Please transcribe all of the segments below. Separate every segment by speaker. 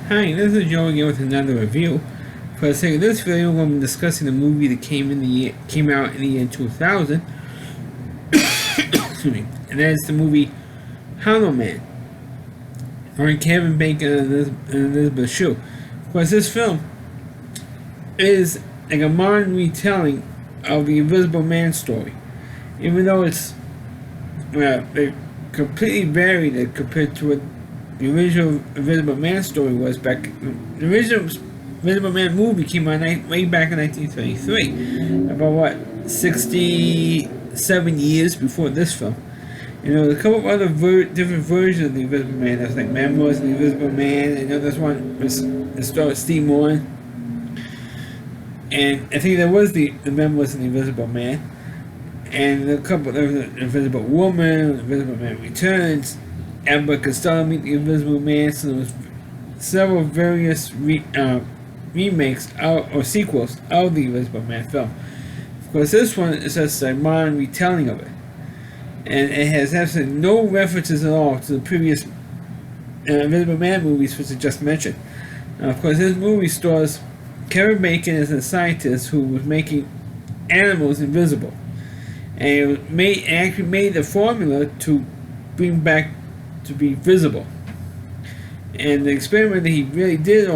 Speaker 1: Hi, this is Joe again with another review. For the sake of this video, we're going to be discussing the movie that came out in the year 2000. Excuse me. And that is the movie Hallow Man, starring Kevin Bacon and Elizabeth Shue. Of course, this film is like a modern retelling of the Invisible Man story, even though it's completely varied compared to what the original Invisible Man story was back. The original Invisible Man movie came out way back in 1933, about 67 years before this film. And there was a couple of other different versions of the Invisible Man. There's like Memoirs of the Invisible Man, and there's one with starred Steve Martin. And I think there was the Memoirs of the Invisible Man, and there was the Invisible Woman, the Invisible Man Returns, Abbott Costello Meet the Invisible Man. So there was several various remakes or sequels of the Invisible Man film. Of course, this one is just a modern retelling of it, and it has absolutely no references at all to the previous Invisible Man movies which I just mentioned. Now, of course, this movie stars Kevin Bacon as a scientist who was making animals invisible, and it actually made the formula to bring back to be visible. And the experiment that he really did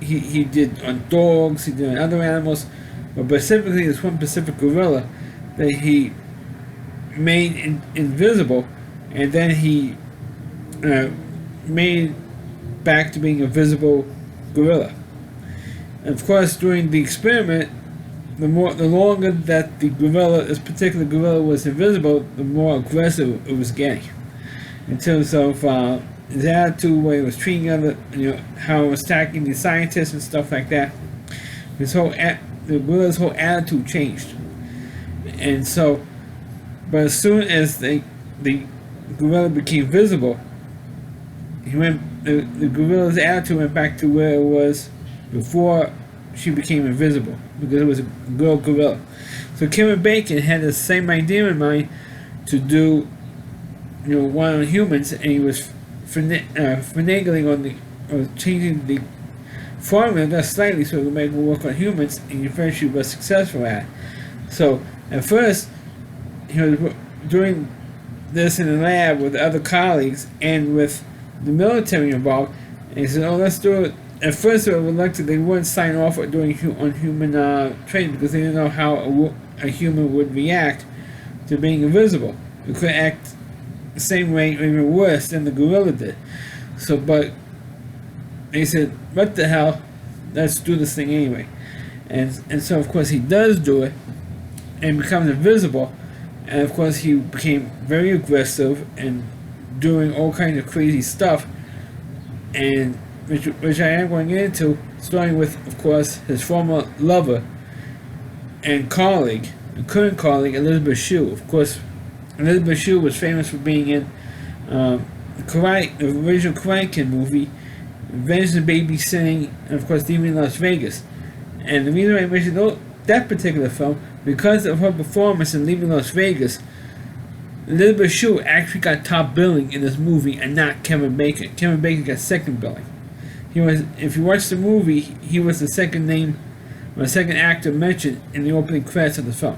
Speaker 1: he did on dogs, he did on other animals, but specifically this one Pacific gorilla that he made invisible, and then he made back to being a visible gorilla. And of course, during the experiment, the longer that this particular gorilla was invisible, the more aggressive it was getting, in terms of his attitude, where he was treating other, how he was attacking the scientists and stuff like that. The gorilla's whole attitude changed, and so, but as soon as the gorilla became visible, the gorilla's attitude went back to where it was before she became invisible, because it was a girl gorilla. So Kevin Bacon had the same idea in mind to do, one on humans, and he was finagling on changing the formula just slightly so it would make it work on humans, and he eventually was successful at it. So at first, he was doing this in the lab with other colleagues and with the military involved, and he said, let's do it. At first they were reluctant, they wouldn't sign off on doing on human training, because they didn't know how a human would react to being invisible. It could act the same way, or even worse than the gorilla did. So, but they said, what the hell, let's do this thing anyway. And so of course he does do it and becomes invisible, and of course he became very aggressive and doing all kinds of crazy stuff, and which I am going to get into, starting with, of course, his former lover and colleague, and current colleague, Elizabeth Shue. Of course, Elizabeth Shue was famous for being in the original Karate Kid movie, Revenge of Babysitting, and of course, Demon in Las Vegas. And the reason I mentioned that particular film, because of her performance in Leaving Las Vegas, Elizabeth Shue actually got top billing in this movie, and not Kevin Bacon. Kevin Bacon got second billing. If you watch the movie, he was the second actor mentioned in the opening credits of the film.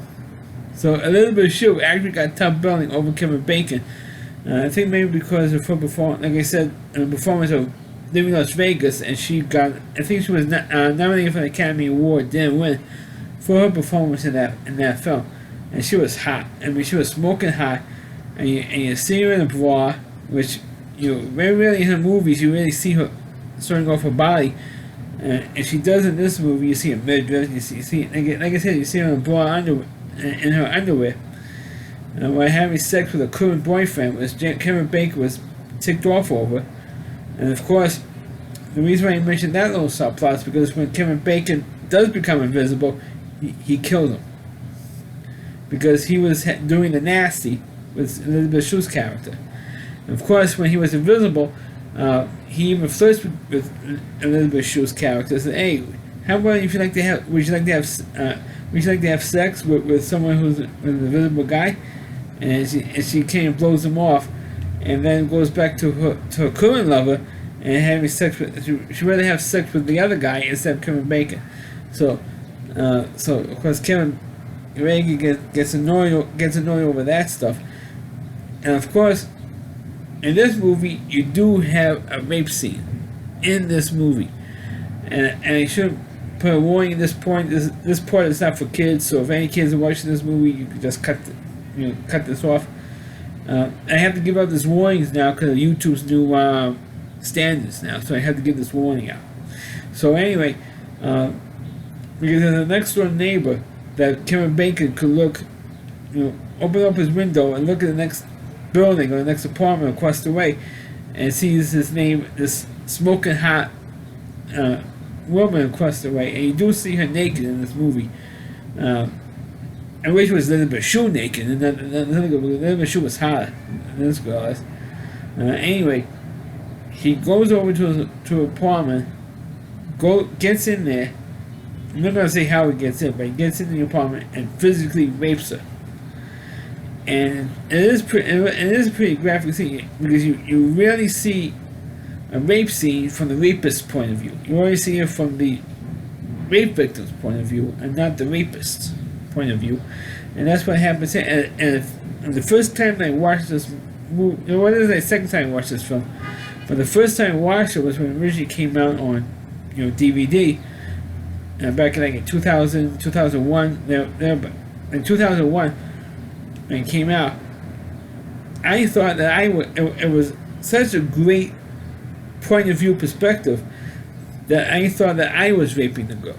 Speaker 1: So Elizabeth Shue actually got top billing over Kevin Bacon. I think maybe because of her performance, like I said, the performance of Living Las Vegas, and I think she was nominated for an Academy Award, didn't win, for her performance in that film. And she was hot. I mean, she was smoking hot, and you see her in a bra, which very rarely in her movies you really see her showing off her body. And she does in this movie. You see her midriff. You see like I said, you see her in a bra in her underwear. While having sex with her current boyfriend, which Kevin Bacon was ticked off over. And of course, the reason why I mentioned that little subplot is because when Kevin Bacon does become invisible, he kills him, because he was doing the nasty with Elizabeth Shue's character. And of course, when he was invisible, he even flirts with Elizabeth Shue's character. Said, "Hey, how about would you like to have sex with someone who's an invisible guy?" And she kind of blows him off, and then goes back to her current lover and having sex with. She rather have sex with the other guy instead of Kevin Bacon. So of course Kevin Bacon gets annoyed over that stuff, and of course, in this movie you do have a rape scene in this movie, and I should put a warning at this point. This part is not for kids, so if any kids are watching this movie, you can just cut this off. I have to give out this warnings now because of YouTube's new standards now, so I have to give this warning out. So anyway, because there's a next door neighbor that Kevin Bacon could look, open up his window and look at the next building or the next apartment across the way, and sees this smoking hot woman across the way, and you do see her naked in this movie. I wish it was Elizabeth Shue naked, and then Elizabeth Shue was hotter than this girl is. Anyway, he goes over to her apartment, gets in there. I'm not gonna say how he gets in, but he gets in the apartment and physically rapes her. And it is a pretty graphic scene because you rarely see a rape scene from the rapist's point of view. You always see it from the rape victim's point of view and not the rapist's point of view. And that's what happens here. And the first time I watched this movie, what is the second time I watched this film? But the first time I watched it was when it originally came out on DVD. Back in like 2000, 2001, in 2001, when it came out, I thought that it was such a great point of view perspective that I thought that I was raping the girl,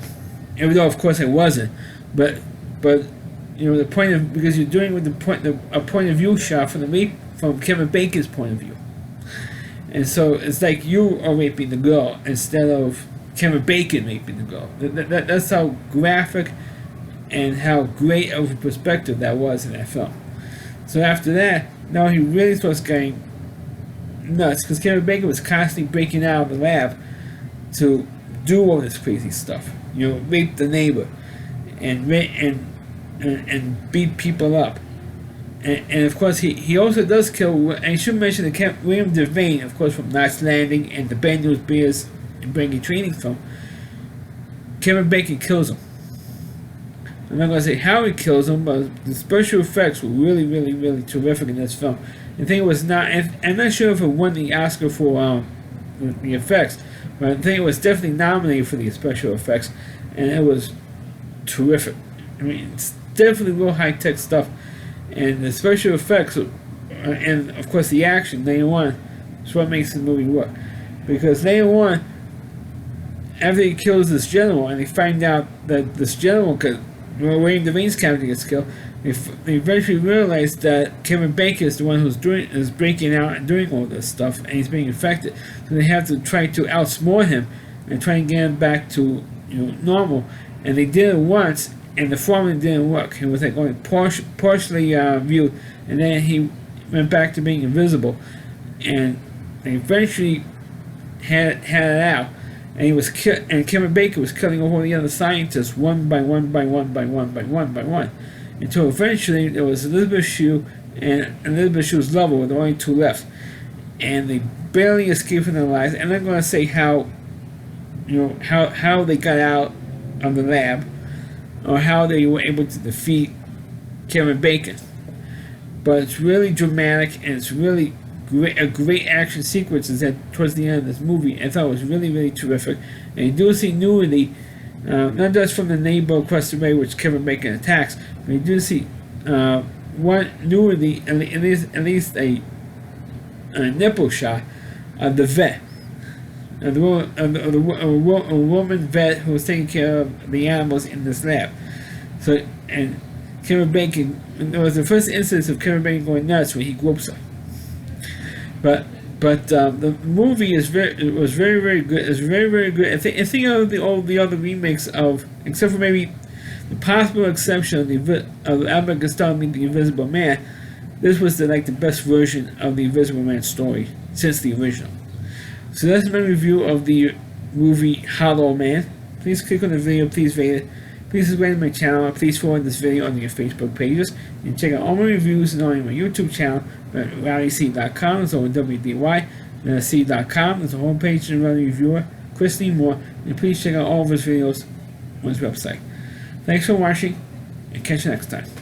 Speaker 1: even though of course I wasn't. But the point of, because you're doing with a point of view shot from Kevin Bacon's point of view, and so it's like you are raping the girl instead of Kevin Bacon raping the girl. That's how graphic and how great of a perspective that was in that film. So after that, now he really starts getting nuts because Kevin Bacon was constantly breaking out of the lab to do all this crazy stuff. Rape the neighbor and beat people up. And of course, he also does kill. And I should mention that William Devane, of course, from Knots Landing and the Bad News Bears and Brady Training film. Kevin Bacon kills him. I'm not going to say how he kills him, but the special effects were really, really, really terrific in this film. I think it was not. I'm not sure if it won the Oscar for the effects, but I think it was definitely nominated for the special effects, and it was terrific. I mean, it's definitely real high-tech stuff. And the special effects, and of course the action, later on, is what makes the movie work. Because later on, after he kills this general, and they find out that this general, William Devane's character gets killed, they eventually realize that Kevin Bacon is the one is breaking out and doing all this stuff, and he's being infected. So they have to try to outsmart him and try and get him back to normal. And they did it once, and the formula didn't work. It was like only partially viewed, and then he went back to being invisible, and they eventually had it out, and and Kevin Bacon was killing all the other scientists one by one, until eventually there was Elizabeth Shue and Elizabeth Shue's lover with only two left, and they barely escaped from their lives. And I'm going to say how they got out of the lab, or how they were able to defeat Kevin Bacon. But it's really dramatic, and it's really a great action sequences towards the end of this movie. I thought it was really, really terrific. And you do see nudity, not just from the neighbor across the way, which Kevin Bacon attacks, but you do see one nudity, at least a nipple shot of the vet. A woman vet who was taking care of the animals in this lab. So, and Kevin Bacon, it was the first instance of Kevin Bacon going nuts when he gropes her. But the movie was very, very good. It's very, very good. I think of all the other remakes except for maybe the possible exception of Abbott and Costello meet the Invisible Man, this was the best version of the Invisible Man story since the original. So that's my review of the movie Hallow Man. Please click on the video, please rate it. Please subscribe to my channel, and please forward this video on your Facebook pages. And check out all my reviews and on my YouTube channel at rowdyc.com, so WDY. C.com is the homepage and running reviewer, Chris Moore, and please check out all of his videos on his website. Thanks for watching, and catch you next time.